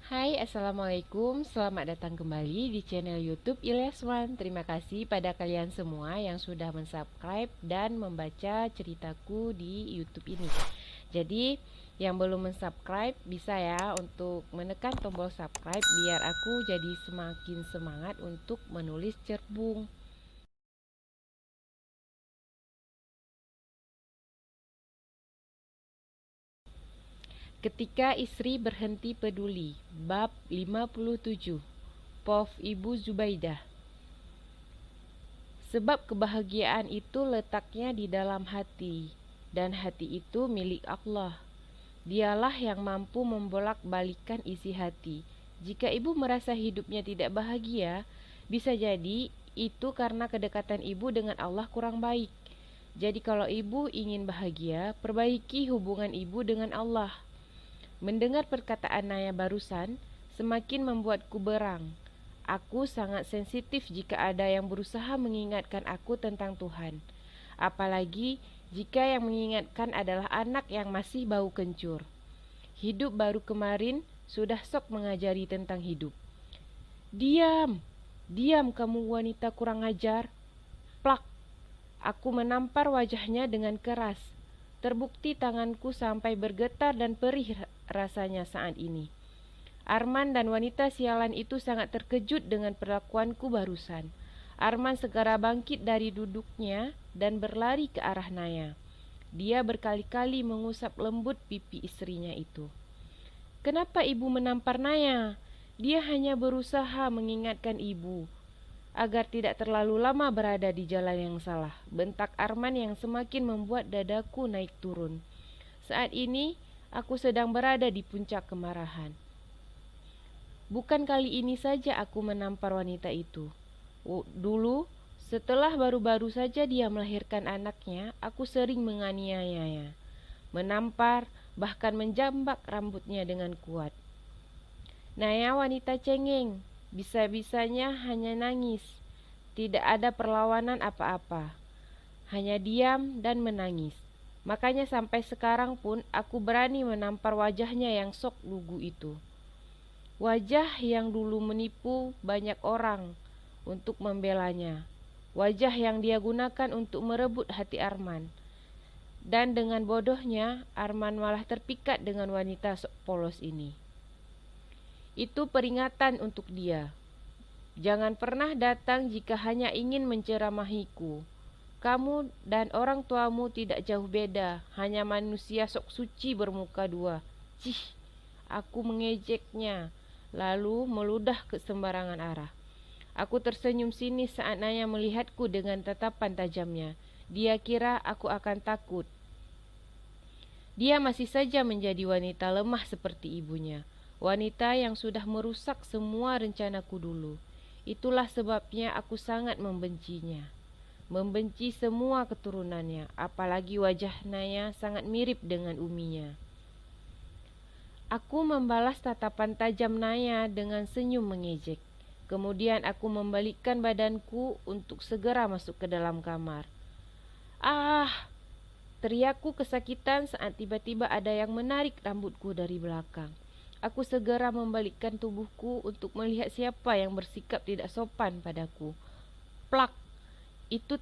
Hai, Assalamualaikum. Selamat datang kembali di channel YouTube Ilyas Wan. Terima kasih pada kalian semua yang sudah mensubscribe dan membaca ceritaku di YouTube ini. Jadi, yang belum mensubscribe bisa ya untuk menekan tombol subscribe biar aku jadi semakin semangat untuk menulis cerbung. Ketika istri berhenti peduli. Bab 57. Pov Ibu Zubaidah. Sebab kebahagiaan itu letaknya di dalam hati, dan hati itu milik Allah. Dialah yang mampu membolak-balikan isi hati. Jika ibu merasa hidupnya tidak bahagia, bisa jadi itu karena kedekatan ibu dengan Allah kurang baik. Jadi kalau ibu ingin bahagia, perbaiki hubungan ibu dengan Allah. Mendengar perkataan Naya barusan, semakin membuatku berang. Aku sangat sensitif jika ada yang berusaha mengingatkan aku tentang Tuhan. Apalagi jika yang mengingatkan adalah anak yang masih bau kencur. Hidup baru kemarin sudah sok mengajari tentang hidup. Diam, diam kamu wanita kurang ajar. Plak, aku menampar wajahnya dengan keras. Terbukti tanganku sampai bergetar dan perih rasanya saat ini. Arman dan wanita sialan itu sangat terkejut dengan perlakuanku barusan. Arman segera bangkit dari duduknya dan berlari ke arah Naya. Dia berkali-kali mengusap lembut pipi istrinya itu. Kenapa ibu menampar Naya? Dia hanya berusaha mengingatkan ibu agar tidak terlalu lama berada di jalan yang salah. Bentak Arman yang semakin membuat dadaku naik turun. Saat ini aku sedang berada di puncak kemarahan. Bukan kali ini saja aku menampar wanita itu. Dulu, setelah baru-baru saja dia melahirkan anaknya, aku sering menganiayanya, menampar, bahkan menjambak rambutnya dengan kuat. Naya wanita cengeng, bisa-bisanya hanya nangis. Tidak ada perlawanan apa-apa, hanya diam dan menangis. Makanya sampai sekarang pun aku berani menampar wajahnya yang sok lugu itu. Wajah yang dulu menipu banyak orang untuk membelanya. Wajah yang dia gunakan untuk merebut hati Arman. Dan dengan bodohnya, Arman malah terpikat dengan wanita sok polos ini. Itu peringatan untuk dia. Jangan pernah datang jika hanya ingin menceramahiku. Kamu dan orang tuamu tidak jauh beda, hanya manusia sok suci bermuka dua. Cih, aku mengejeknya, lalu meludah ke sembarangan arah. Aku tersenyum sinis saat Naya melihatku dengan tatapan tajamnya. Dia kira aku akan takut. Dia masih saja menjadi wanita lemah seperti ibunya. Wanita yang sudah merusak semua rencanaku dulu. Itulah sebabnya aku sangat membencinya. Membenci semua keturunannya, apalagi wajah Naya sangat mirip dengan uminya. Aku membalas tatapan tajam Naya dengan senyum mengejek. Kemudian aku membalikkan badanku untuk segera masuk ke dalam kamar. Ah! Teriakku kesakitan saat tiba-tiba ada yang menarik rambutku dari belakang. Aku segera membalikkan tubuhku untuk melihat siapa yang bersikap tidak sopan padaku. Plak! Itu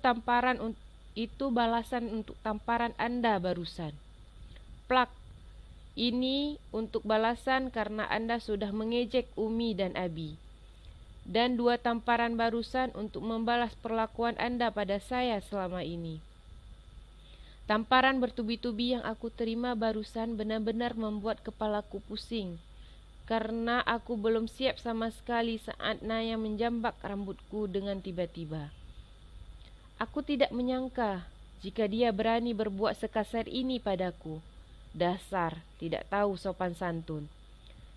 balasan untuk tamparan Anda barusan. Plak! Ini untuk balasan karena Anda sudah mengejek Umi dan Abi. Dan 2 tamparan barusan untuk membalas perlakuan Anda pada saya selama ini. Tamparan bertubi-tubi yang aku terima barusan benar-benar membuat kepalaku pusing. Karena aku belum siap sama sekali saat Naya menjambak rambutku dengan tiba-tiba. Aku tidak menyangka jika dia berani berbuat sekasar ini padaku. Dasar, tidak tahu sopan santun.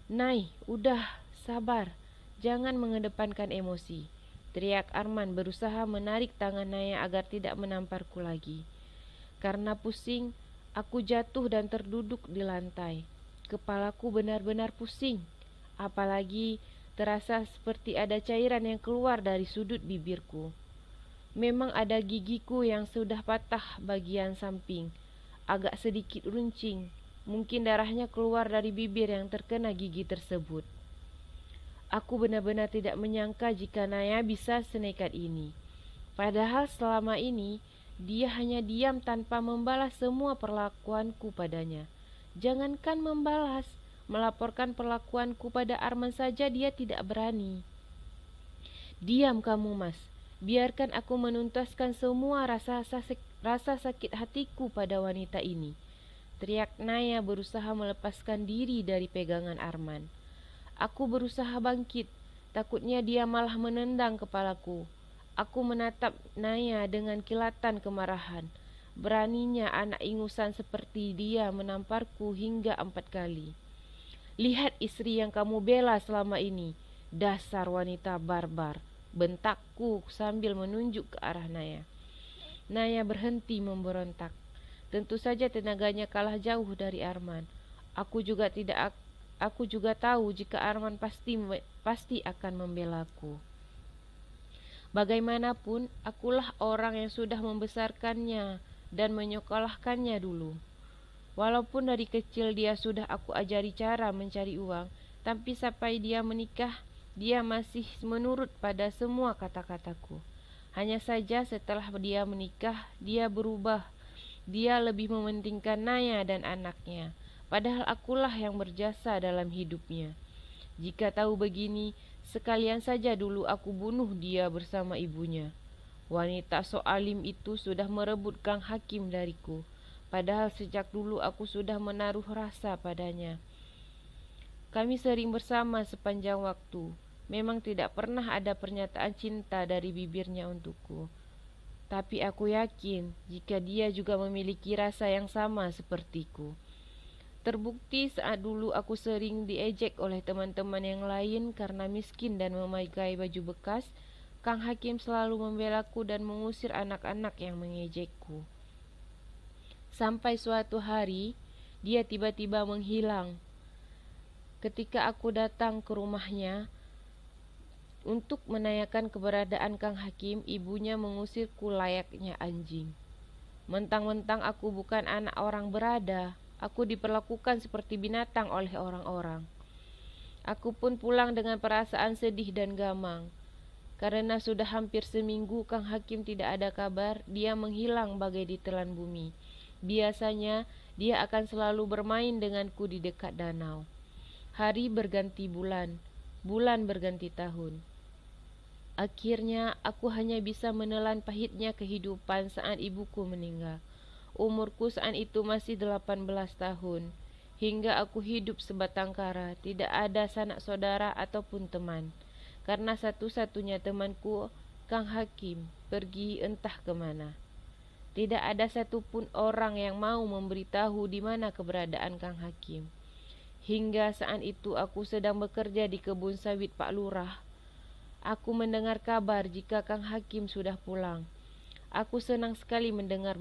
Nai, udah, sabar. Jangan mengedepankan emosi. Teriak Arman berusaha menarik tangan Naya agar tidak menamparku lagi. Karena pusing, aku jatuh dan terduduk di lantai. Kepalaku benar-benar pusing. Apalagi terasa seperti ada cairan yang keluar dari sudut bibirku. Memang ada gigiku yang sudah patah bagian samping. Agak sedikit runcing. Mungkin darahnya keluar dari bibir yang terkena gigi tersebut. Aku benar-benar tidak menyangka jika Naya bisa senekat ini. Padahal selama ini dia hanya diam tanpa membalas semua perlakuanku padanya. Jangankan membalas, melaporkan perlakuanku pada Arman saja dia tidak berani. Diam kamu, Mas. Biarkan aku menuntaskan semua rasa sakit hatiku pada wanita ini. Teriak Naya berusaha melepaskan diri dari pegangan Arman. Aku berusaha bangkit, takutnya dia malah menendang kepalaku. Aku menatap Naya dengan kilatan kemarahan. Beraninya anak ingusan seperti dia menamparku hingga 4 kali. Lihat istri yang kamu bela selama ini. Dasar wanita barbar, bentakku sambil menunjuk ke arah Naya. Naya berhenti memberontak. Tentu saja tenaganya kalah jauh dari Arman. Aku juga tahu jika Arman pasti akan membelaku. Bagaimanapun, akulah orang yang sudah membesarkannya dan menyekolahkannya dulu. Walaupun dari kecil dia sudah aku ajari cara mencari uang, tapi sampai dia menikah, dia masih menurut pada semua kata-kataku. Hanya saja setelah dia menikah, dia berubah. Dia lebih mementingkan Naya dan anaknya, padahal akulah yang berjasa dalam hidupnya. Jika tahu begini, sekalian saja dulu aku bunuh dia bersama ibunya. Wanita so alim itu sudah merebut Kang Hakim dariku, padahal sejak dulu aku sudah menaruh rasa padanya. Kami sering bersama sepanjang waktu. Memang tidak pernah ada pernyataan cinta dari bibirnya untukku. Tapi aku yakin jika dia juga memiliki rasa yang sama sepertiku. Terbukti saat dulu aku sering diejek oleh teman-teman yang lain karena miskin dan memakai baju bekas, Kang Hakim selalu membelaku dan mengusir anak-anak yang mengejekku. Sampai suatu hari, dia tiba-tiba menghilang. Ketika aku datang ke rumahnya untuk menanyakan keberadaan Kang Hakim, ibunya mengusirku layaknya anjing. Mentang-mentang aku bukan anak orang berada, aku diperlakukan seperti binatang oleh orang-orang. Aku pun pulang dengan perasaan sedih dan gamang. Karena sudah hampir seminggu Kang Hakim tidak ada kabar, dia menghilang bagai ditelan bumi. Biasanya dia akan selalu bermain denganku di dekat danau. Hari berganti bulan, bulan berganti tahun. Akhirnya aku hanya bisa menelan pahitnya kehidupan saat ibuku meninggal. Umurku saat itu masih 18 tahun. Hingga aku hidup sebatang kara, tidak ada sanak saudara ataupun teman. Karena satu-satunya temanku, Kang Hakim, pergi entah kemana. Tidak ada satupun orang yang mau memberitahu di mana keberadaan Kang Hakim. Hingga saat itu aku sedang bekerja di kebun sawit Pak Lurah. Aku mendengar kabar jika Kang Hakim sudah pulang. Aku senang sekali mendengar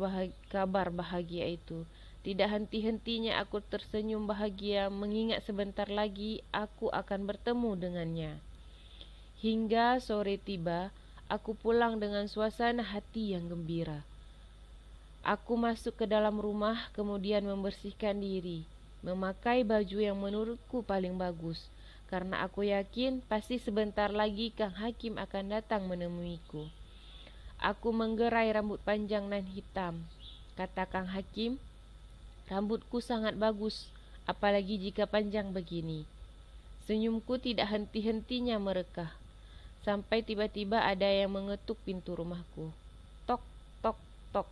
kabar bahagia itu. Tidak henti-hentinya aku tersenyum bahagia mengingat sebentar lagi aku akan bertemu dengannya. Hingga sore tiba, aku pulang dengan suasana hati yang gembira. Aku masuk ke dalam rumah kemudian membersihkan diri, memakai baju yang menurutku paling bagus. Karena aku yakin pasti sebentar lagi Kang Hakim akan datang menemuiku. Aku menggerai rambut panjang nan hitam. Kata Kang Hakim, rambutku sangat bagus, apalagi jika panjang begini. Senyumku tidak henti-hentinya merekah. Sampai tiba-tiba ada yang mengetuk pintu rumahku. Tok, tok, tok.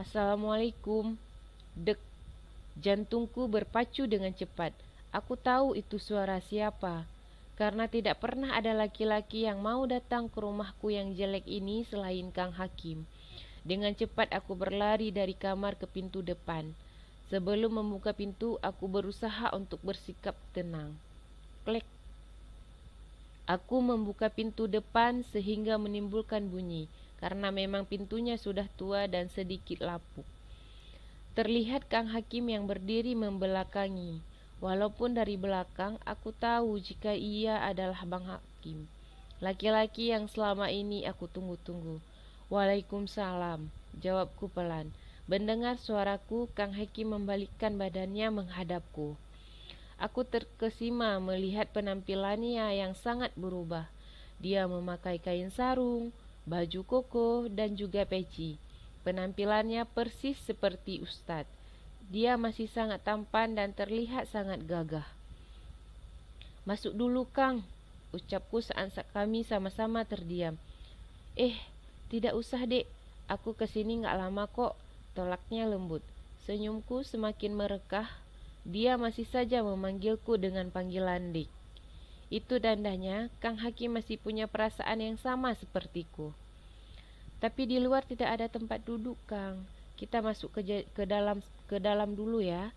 Assalamualaikum. Dek. Jantungku berpacu dengan cepat. Aku tahu itu suara siapa, karena tidak pernah ada laki-laki yang mau datang ke rumahku yang jelek ini selain Kang Hakim. Dengan cepat aku berlari dari kamar ke pintu depan. Sebelum membuka pintu, aku berusaha untuk bersikap tenang. Klek. Aku membuka pintu depan sehingga menimbulkan bunyi, karena memang pintunya sudah tua dan sedikit lapuk. Terlihat Kang Hakim yang berdiri membelakangi. Walaupun dari belakang aku tahu jika ia adalah Bang Hakim, laki-laki yang selama ini aku tunggu-tunggu. Waalaikumsalam, jawabku pelan. Mendengar suaraku, Kang Hakim membalikkan badannya menghadapku. Aku terkesima melihat penampilannya yang sangat berubah. Dia memakai kain sarung, baju koko, dan juga peci. Penampilannya persis seperti Ustadz. Dia masih sangat tampan dan terlihat sangat gagah. "Masuk dulu, Kang," ucapku saat kami sama-sama terdiam. Tidak usah, Dek. Aku kesini gak lama kok," tolaknya lembut. Senyumku semakin merekah. Dia masih saja memanggilku dengan panggilan Dik. Itu tandanya Kang Hakim masih punya perasaan yang sama sepertiku. "Tapi di luar tidak ada tempat duduk, Kang. Kita masuk ke dalam dulu ya.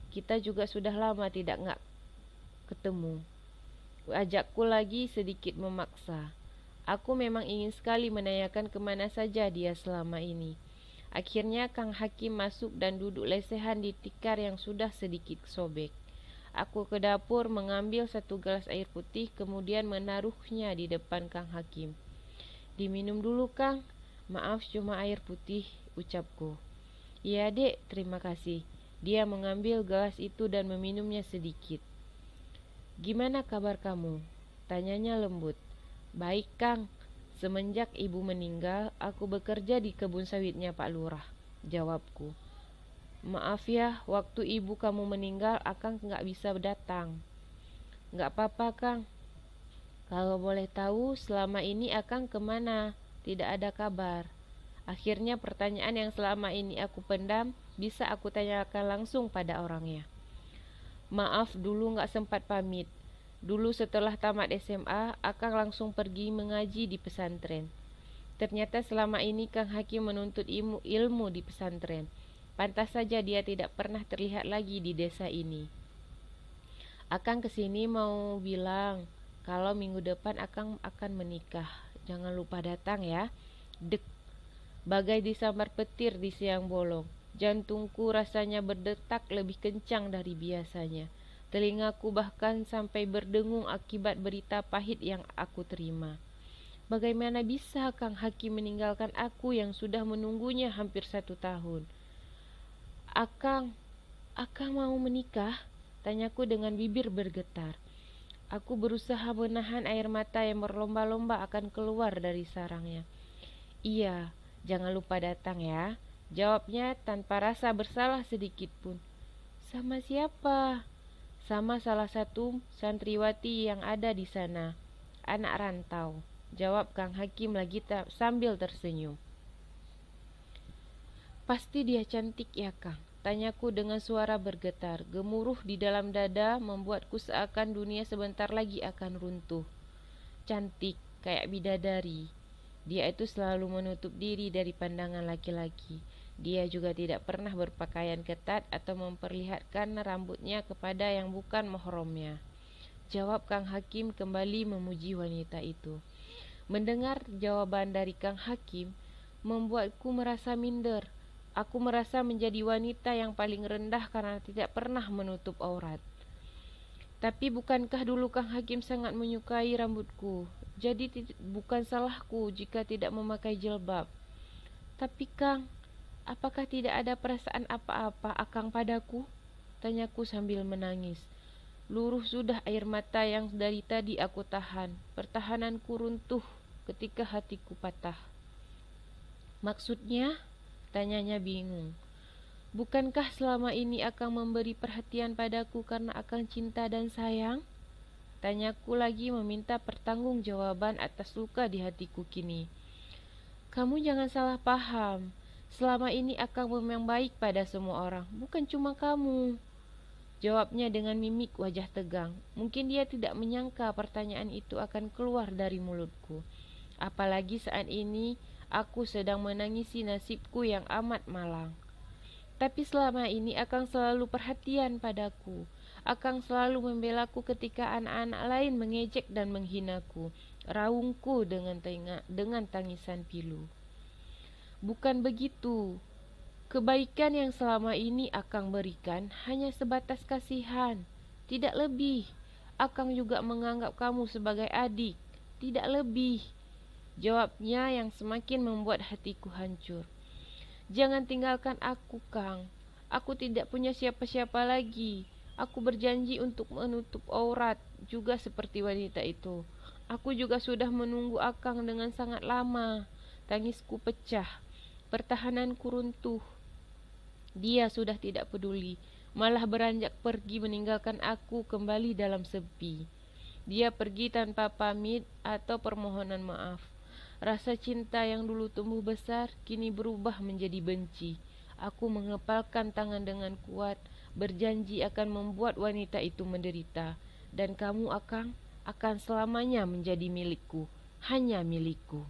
Kita juga sudah lama tidak ketemu," ajakku lagi sedikit memaksa. Aku memang ingin sekali menanyakan kemana saja dia selama ini. Akhirnya Kang Hakim masuk dan duduk lesehan di tikar yang sudah sedikit sobek. Aku ke dapur mengambil 1 gelas air putih, kemudian menaruhnya di depan Kang Hakim. "Diminum dulu, Kang. Maaf, cuma air putih," ucapku. "Iya, Dek, terima kasih." Dia mengambil gelas itu dan meminumnya sedikit. "Gimana kabar kamu?" tanyanya lembut. "Baik, Kang. Semenjak ibu meninggal, aku bekerja di kebun sawitnya Pak Lurah," jawabku. "Maaf ya, waktu ibu kamu meninggal, Akang nggak bisa datang." "Nggak apa-apa, Kang. Kalau boleh tahu, selama ini Akang kemana? Tidak ada kabar." Akhirnya pertanyaan yang selama ini aku pendam, bisa aku tanyakan langsung pada orangnya. "Maaf, dulu nggak sempat pamit. Dulu setelah tamat SMA, Akang langsung pergi mengaji di pesantren. Ternyata selama ini Kang Hakim menuntut ilmu di pesantren. Pantas saja dia tidak pernah terlihat lagi di desa ini. Akang kesini mau bilang kalau minggu depan Akang akan menikah. Jangan lupa datang ya." Dek, bagai disambar petir di siang bolong. Jantungku rasanya berdetak lebih kencang dari biasanya. Telingaku bahkan sampai berdengung akibat berita pahit yang aku terima. Bagaimana bisa Kang Hakim meninggalkan aku yang sudah menunggunya hampir 1 tahun? Akang mau menikah?" tanyaku dengan bibir bergetar. Aku berusaha menahan air mata yang berlomba-lomba akan keluar dari sarangnya. "Iya, jangan lupa datang ya," jawabnya tanpa rasa bersalah sedikit pun. "Sama siapa?" "Sama salah satu santriwati yang ada di sana. Anak rantau," jawab Kang Hakim lagi sambil tersenyum. "Pasti dia cantik ya, Kang?" tanyaku dengan suara bergetar. Gemuruh di dalam dada membuatku seakan dunia sebentar lagi akan runtuh. Cantik, kayak bidadari. Dia itu selalu menutup diri dari pandangan laki-laki. Dia juga tidak pernah berpakaian ketat atau memperlihatkan rambutnya kepada yang bukan mahramnya, jawab Kang Hakim kembali memuji wanita itu. Mendengar jawaban dari Kang Hakim membuatku merasa minder. Aku merasa menjadi wanita yang paling rendah karena tidak pernah menutup aurat. Tapi bukankah dulu Kang Hakim sangat menyukai rambutku? Jadi bukan salahku jika tidak memakai jilbab. "Tapi Kang, apakah tidak ada perasaan apa-apa Akang padaku?" tanyaku sambil menangis. Luruh sudah air mata yang dari tadi aku tahan. Pertahananku runtuh ketika hatiku patah. "Maksudnya?" tanyanya bingung. "Bukankah selama ini Akang memberi perhatian padaku karena Akang cinta dan sayang?" tanyaku lagi meminta pertanggungjawaban atas luka di hatiku kini. "Kamu jangan salah paham. Selama ini Akang memang baik pada semua orang, bukan cuma kamu," jawabnya dengan mimik wajah tegang. Mungkin dia tidak menyangka pertanyaan itu akan keluar dari mulutku. Apalagi saat ini aku sedang menangisi nasibku yang amat malang. Tapi selama ini Akang selalu perhatian padaku. Akang selalu membelaku ketika anak-anak lain mengejek dan menghinaku. Raungku dengan tangisan pilu. "Bukan begitu. Kebaikan yang selama ini Akang berikan hanya sebatas kasihan, tidak lebih. Akang juga menganggap kamu sebagai adik, tidak lebih," jawabnya yang semakin membuat hatiku hancur. "Jangan tinggalkan aku, Kang. Aku tidak punya siapa-siapa lagi. Aku berjanji untuk menutup aurat juga seperti wanita itu. Aku juga sudah menunggu Akang dengan sangat lama. Tangisku pecah, pertahananku runtuh. Dia sudah tidak peduli, malah beranjak pergi meninggalkan aku kembali dalam sepi. Dia pergi tanpa pamit atau permohonan maaf. Rasa cinta yang dulu tumbuh besar kini berubah menjadi benci. Aku mengepalkan tangan dengan kuat, berjanji akan membuat wanita itu menderita. Dan kamu, Akang, akan selamanya menjadi milikku, hanya milikku.